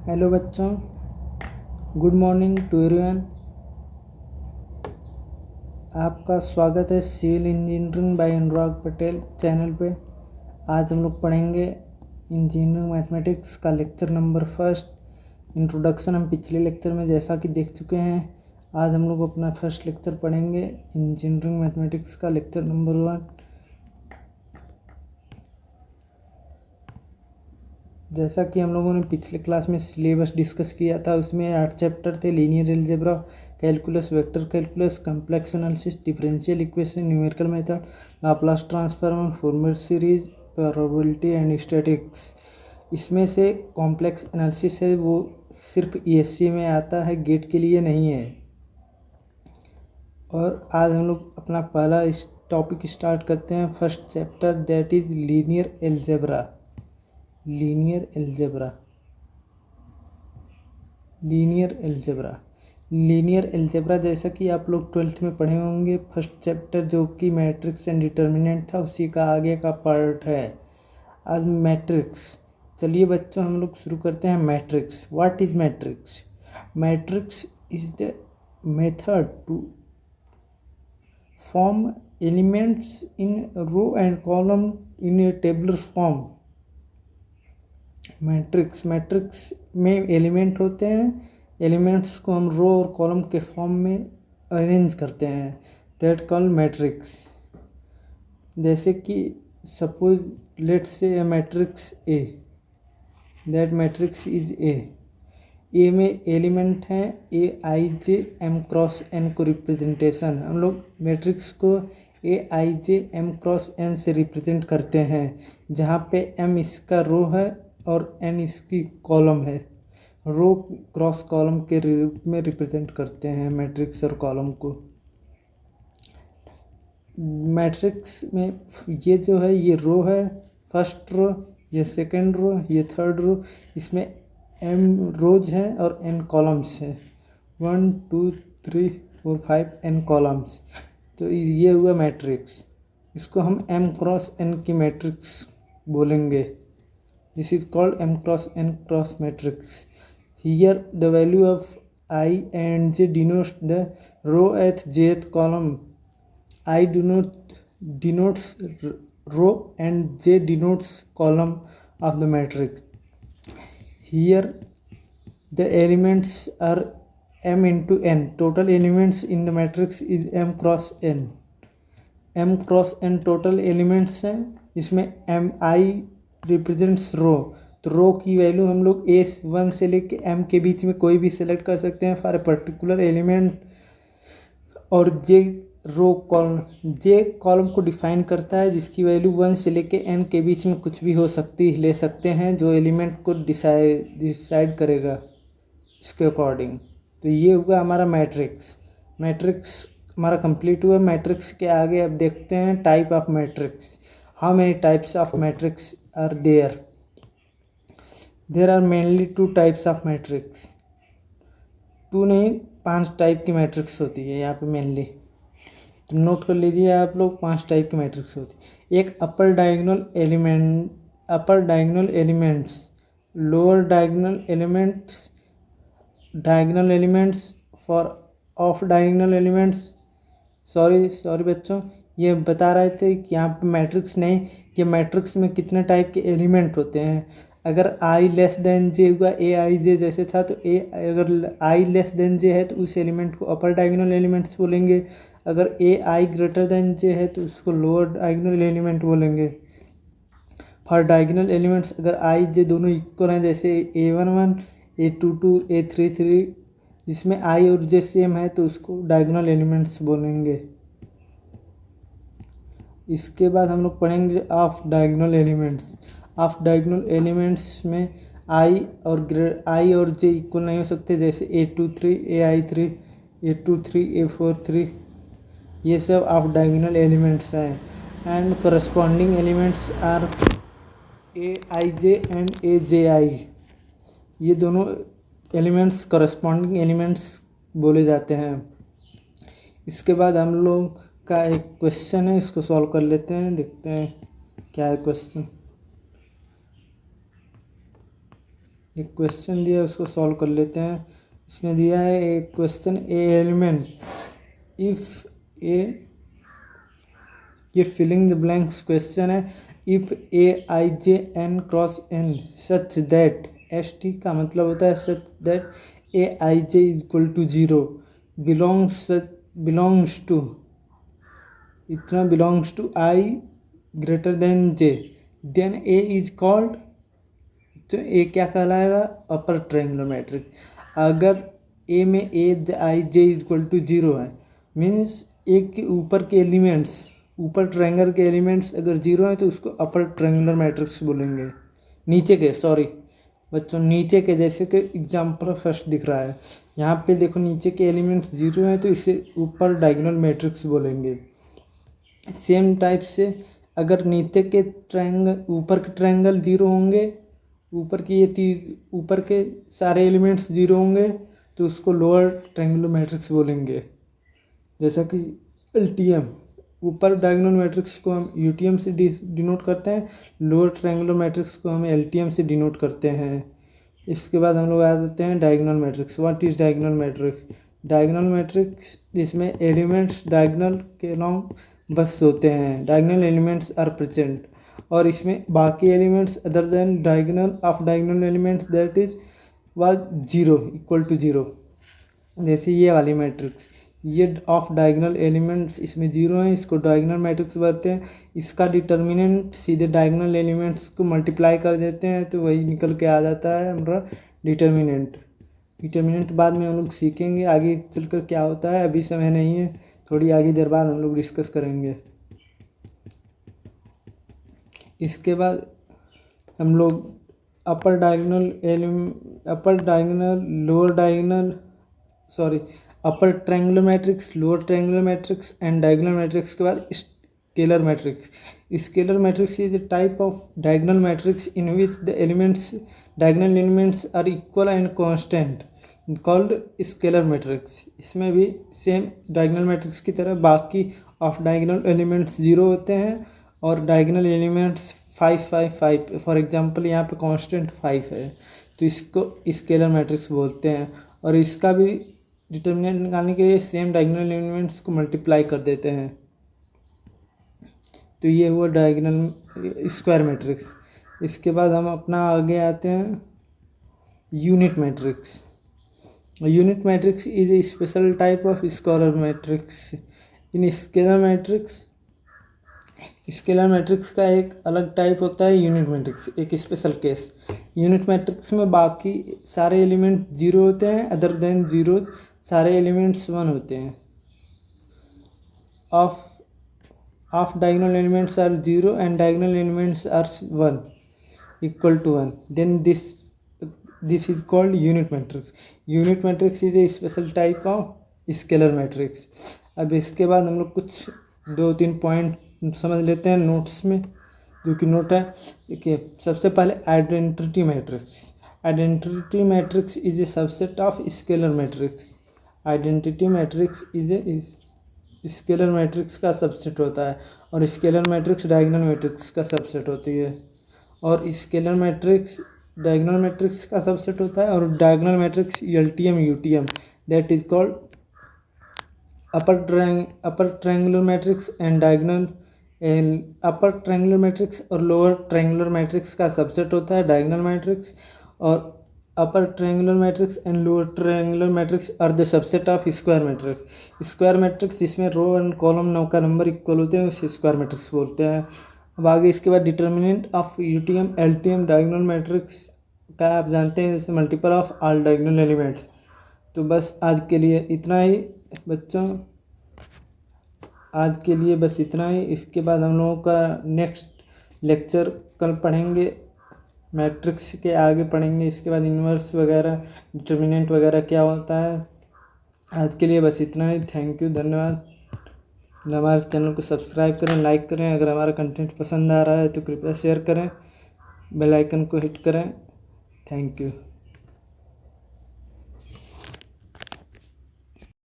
Hello बच्चों, good morning to everyone. आपका स्वागत है civil engineering by Anurag Patel channel पे। आज हम लोग पढ़ेंगे इंजीनियरिंग मैथमेटिक्स का लेक्चर नंबर फर्स्ट। इंट्रोडक्शन हम पिछले लेक्चर में जैसा कि देख चुके हैं। आज हम लोग अपना फर्स्ट लेक्चर पढ़ेंगे इंजीनियरिंग मैथमेटिक्स का लेक्चर नंबर 1। जैसा कि हम लोगों ने पिछले क्लास में सिलेबस डिस्कस किया था, उसमें 8 चैप्टर थे। Linear algebra, calculus, vector calculus, complex analysis, differential equation, numerical method, Laplace transform, format series, probability and statics. इसमें से कॉम्प्लेक्स एनालिसिस है वो सिर्फ ईएससी में आता है, गेट के लिए नहीं है। और आज हम लोग अपना पहला इस टॉपिक स्टार्ट करते हैं। First chapter that is linear algebra. Linear algebra linear algebra जैसा कि आप लोग 12th में पढ़े होंगे। फर्स्ट चैप्टर जो कि मैट्रिक्स एंड डिटर्मिनेंट था, उसी का आगे का पार्ट है आज मैट्रिक्स। चलिए बच्चों, हम लोग शुरू करते हैं matrix. What is matrix? Matrix is the method to form elements in row and column in a tabular form. Matrix में एलिमेंट होते हैं। एलिमेंट्स को हम रो और कॉलम के फॉर्म में अरेंज करते हैं, दैट कॉल मैट्रिक्स। जैसे कि suppose let's say A matrix A, that matrix is ए में एलिमेंट हैं ए I J M cross N को रिप्रेजेंटेशन। हम लोग मैट्रिक्स को ए I J M cross N से रिप्रेजेंट करते हैं, जहाँ पे एम इसका रो है और एन इसकी कॉलम है। रो क्रॉस कॉलम के रूप में रिप्रेजेंट करते हैं मैट्रिक्स और कॉलम को। मैट्रिक्स में ये जो है, ये रो है, फर्स्ट रो, ये सेकंड रो, ये थर्ड रो। इसमें एम रोज हैं और एन कॉलम्स हैं। 1 2 3 4 5 एन कॉलम्स। तो ये हुआ मैट्रिक्स। इसको हम एम क्रॉस एन की मैट्रिक्स बोलेंगे। This is called M cross N cross matrix. Here the value of I and J denotes the row at jth column. I denotes row and J denotes column of the matrix. Here the elements are M into N. Total elements in the matrix is M cross N. M cross N total elements हैं। इसमें M I represents रो, तो रो की value हम लोग A1 से लेके M के बीच में कोई भी सेलेक्ट कर सकते हैं फॉर ए पर्टिकुलर एलिमेंट। और जे कॉलम को डिफाइन करता है, जिसकी वैल्यू 1 से लेके n के बीच में कुछ भी हो सकती ले सकते हैं, जो एलिमेंट को डिसाइड करेगा इसके अकॉर्डिंग। तो ये हुआ हमारा मैट्रिक्स हमारा कंप्लीट हुआ। मैट्रिक्स के आगे अब देखते हैं type of matrix. How many types of matrix are there? There are mainly 2 types of matrix. 2 नहीं, 5 टाइप की मैट्रिक्स होती है यहाँ पे मेनली। तो नोट कर लीजिए आप लोग, 5 टाइप की मैट्रिक्स होती है। एक upper diagonal elements, lower diagonal elements for off diagonal elements. Sorry बच्चों, ये बता रहे थे कि यहाँ पे मैट्रिक्स नहीं, कि मैट्रिक्स में कितने टाइप के एलिमेंट होते हैं। अगर आई लेस देन जे हुआ, ए आई जे जैसे था, तो अगर आई लेस देन जे है तो उस एलिमेंट को अपर डायगोनल एलिमेंट्स बोलेंगे। अगर ए आई ग्रेटर देन जे है तो उसको लोअर डायगोनल एलिमेंट बोलेंगे। फॉर डायगोनल एलिमेंट्स अगर आई जे दोनों इक्वल हैं, जैसे A11 A22 A33, जिसमें आई और जे सेम है, तो उसको डायगोनल एलिमेंट्स बोलेंगे। इसके बाद हम लोग पढ़ेंगे ऑफ डायगोनल एलिमेंट्स में आई और जे इक्वल नहीं हो सकते, जैसे A23 AI3 A23 A43, ये सब ऑफ डायगोनल एलिमेंट्स हैं। And corresponding elements are AIJ and AJI। ये दोनों एलिमेंट्स करस्पॉन्डिंग एलिमेंट्स बोले जाते हैं। इसके बाद हम लोग का एक क्वेश्चन है, इसको सॉल्व कर लेते हैं, देखते हैं क्या है क्वेश्चन। एक क्वेश्चन दिया है उसको सॉल्व कर लेते हैं। इसमें दिया है एक question, A element if A, ये फिलिंग द ब्लैंक्स क्वेश्चन है। If A I J N cross N such that, S T का मतलब होता है such that A I J equal to 0 belongs to, इतना belongs to I greater than J, then A is called, तो A क्या कहलाएगा, अपर triangular matrix. अगर ए में ए आई जे इक्वल टू 0 है, मीन्स एक के ऊपर के एलिमेंट्स, ऊपर ट्रायंगल के एलिमेंट्स अगर 0 है तो उसको अपर ट्रायंगुलर मैट्रिक्स बोलेंगे। नीचे के, सॉरी बच्चों, नीचे के, जैसे कि एग्जाम्पल फर्स्ट दिख रहा है यहाँ पे देखो, नीचे के एलिमेंट्स 0 हैं तो इसे ऊपर डायगोनल मैट्रिक्स बोलेंगे। सेम टाइप से अगर नीचे के ट्रायंगल, ऊपर के ट्रायंगल 0 होंगे, ऊपर की ये ऊपर के सारे एलिमेंट्स 0 होंगे तो उसको लोअर ट्रायंगुलर मैट्रिक्स बोलेंगे। जैसा कि एलटीएम, ऊपर डायगोनल मैट्रिक्स को हम यूटीएम से डिनोट करते हैं, लोअर ट्रायंगुलर मैट्रिक्स को हम एलटीएम से डिनोट करते हैं। इसके बाद हम लोग आ जाते हैं diagonal matrix. What is diagonal matrix? Diagonal matrix जिसमें एलिमेंट्स डायगोनल के अलॉन्ग बस होते हैं, डायगोनल एलिमेंट्स आर प्रेजेंट, और इसमें बाकी elements other than diagonal off diagonal elements that is was 0 equal to 0। जैसे ये वाली मैट्रिक्स, ये ऑफ डायगोनल एलिमेंट्स इसमें 0 हैं, इसको डायगोनल मैट्रिक्स बोलते हैं। इसका डिटर्मिनेंट सीधे डायगोनल एलिमेंट्स को मल्टीप्लाई कर देते हैं तो वही निकल के आ जाता है हमारा डिटर्मिनेंट। डिटर्मिनेंट बाद में हम लोग सीखेंगे आगे चलकर क्या होता है, अभी समय नहीं है, थोड़ी आगे देर बाद हम लोग डिस्कस करेंगे। इसके बाद हम लोग upper diagonal lower diagonal, sorry, upper triangular matrix, lower triangular matrix and diagonal matrix के बाद scalar matrix. Scalar matrix is a type of diagonal matrix in which the diagonal elements are equal and constant, called scalar matrix। इसमें भी same diagonal matrix की तरह बाकी of diagonal elements 0 होते हैं और डायगोनल एलिमेंट्स 5 5 5, फॉर एग्जांपल यहाँ पे कांस्टेंट 5 है तो इसको स्केलर मैट्रिक्स बोलते हैं। और इसका भी डिटर्मिनेंट निकालने के लिए सेम डायगोनल एलिमेंट्स को मल्टीप्लाई कर देते हैं। तो ये हुआ डायगोनल स्क्वायर मैट्रिक्स। इसके बाद हम अपना आगे आते हैं unit matrix. Unit matrix is a special type of scalar matrix. In scalar matrix का एक अलग टाइप होता है यूनिट मैट्रिक्स, एक स्पेशल केस। यूनिट मैट्रिक्स में बाकी सारे एलिमेंट 0 होते हैं, अदर देन 0 सारे एलिमेंट्स 1 होते हैं। Off diagonal elements are 0 and diagonal elements are 1 equal to 1, then this is called unit matrix. Unit matrix is a special type of scalar matrix. अब इसके बाद हम लोग कुछ 2-3 पॉइंट समझ लेते हैं नोट्स में, जो कि नोट है। देखिए, सबसे पहले identity matrix. Identity matrix is A subset of scalar matrix. Identity matrix is a scalar matrix का सबसेट होता है और स्केलर मैट्रिक्स डायगोनल मैट्रिक्स का सबसेट होती है। और स्केलर मैट्रिक्स डायगोनल मैट्रिक्स का सबसेट होता है और diagonal matrix LTM UTM, that is called upper triangular matrix and diagonal. Upper triangular matrix और लोअर ट्रायंगुलर मैट्रिक्स का सबसेट होता है डायगोनल मैट्रिक्स, और अपर triangular matrix and lower triangular matrix are the subset of square matrix. Square matrix जिसमें row and column का number equal होते हैं उसे स्क्वायर मैट्रिक्स बोलते हैं। अब आगे इसके बाद determinant of UTM LTM diagonal matrix का आप जानते हैं, जैसे multiple of all diagonal elements. तो बस आज के लिए इतना ही बच्चों, आज के लिए बस इतना ही। इसके बाद हम लोगों का नेक्स्ट लेक्चर कल पढ़ेंगे, मैट्रिक्स के आगे पढ़ेंगे। इसके बाद इन्वर्स वगैरह, डिटर्मिनेंट वगैरह क्या होता है। आज के लिए बस इतना ही। थैंक यू, धन्यवाद। हमारे चैनल को सब्सक्राइब करें, लाइक करें। अगर हमारा कंटेंट पसंद आ रहा है तो कृपया शेयर करें, बेल आइकन को हिट करें। Thank you.